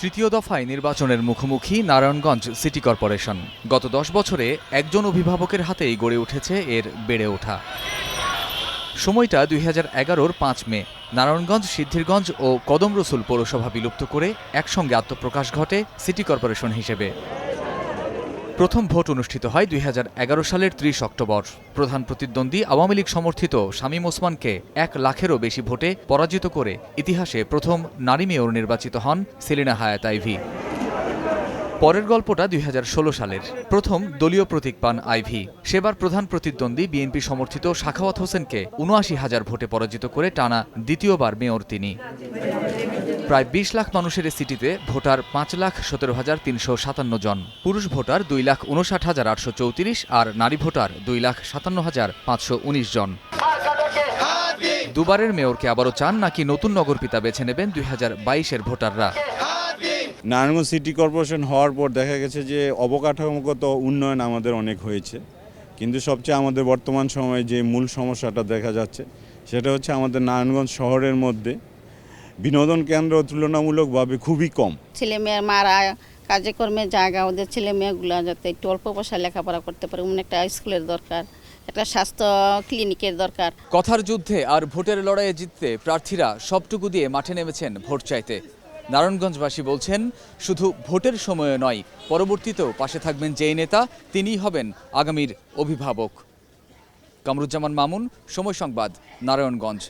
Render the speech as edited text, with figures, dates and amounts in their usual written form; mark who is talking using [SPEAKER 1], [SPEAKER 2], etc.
[SPEAKER 1] তৃতীয় দফায় নির্বাচনের মুখোমুখি নারায়ণগঞ্জ সিটি কর্পোরেশন। গত ১০ বছরে একজন অভিভাবকের হাতেই গড়ে উঠেছে এর বেড়ে ওঠা। সময়টা ২০১১-র ৫ মে। নারায়ণগঞ্জ, সিদ্ধিরগঞ্জ ও কদম রসুল পৌরসভা বিলুপ্ত করে একসঙ্গে আত্মপ্রকাশ ঘটে সিটি কর্পোরেশন হিসেবে। প্রথম ভোট অনুষ্ঠিত হয় ২০১১ সালের ৩০ অক্টোবর। প্রধান প্রতিদ্বন্দ্বী আওয়ামী লীগ সমর্থিত শামীম ওসমানকে ১ লাখেরও বেশি ভোটে পরাজিত করে ইতিহাসে প্রথম নারী মেয়র নির্বাচিত হন সেলিনা হায়াৎ আইভী। পরের গল্পটা ২০১৬ সালের। প্রথম দলীয় প্রতীক পান আইভী। সেবার প্রধান প্রতিদ্বন্দ্বী বিএনপি সমর্থিত সাখাওয়াত হোসেনকে ৭৯,০০০ ভোটে পরাজিত করে টানা দ্বিতীয়বার মেয়র তিনি। প্রায় ২০ লাখ মানুষের সিটিতে ভোটার ৫,১৭,৩৫৭ জন। পুরুষ ভোটার ২,৫৯,৮৩৪ আর নারী ভোটার ২,৫৭,৫১৯ জন। দুবারের মেয়রকে আবারও চান নাকি নতুন নগরপিতা বেছে নেবেন ২০২২-এর ভোটাররা?
[SPEAKER 2] নারায়ণগঞ্জ সিটি কর্পোরেশন হওয়ার পর দেখা গেছে যে অবকাঠামোগত উন্নয়ন আমাদের অনেক হয়েছে, কিন্তু সবচেয়ে আমাদের বর্তমান সময়ে যে মূল সমস্যাটা দেখা যাচ্ছে সেটা হচ্ছে আমাদের নারায়ণগঞ্জ শহরের মধ্যে বিনোদন কেন্দ্র তুলনামূলকভাবে খুবই কম।
[SPEAKER 3] ছেলে মেয়ের মারা কাজে কর্মের জায়গা, ওদের ছেলে মেয়েগুলো যাতে একটু অল্প পয়সায় লেখাপড়া করতে পারে, একটা স্কুলের দরকার, একটা স্বাস্থ্য ক্লিনিকের দরকার।
[SPEAKER 1] কথার যুদ্ধে আর ভোটের লড়াইয়ে জিততে প্রার্থীরা সবটুকু দিয়ে মাঠে নেমেছেন ভোট চাইতে। নারায়ণগঞ্জবাসী বলছেন, শুধু ভোটের সময়ে নয়, পরবর্তীতেও পাশে থাকবেন যেই নেতা, তিনিই হবেন আগামীর অভিভাবক। কামরুজ্জামান মামুন, সময় সংবাদ, নারায়ণগঞ্জ।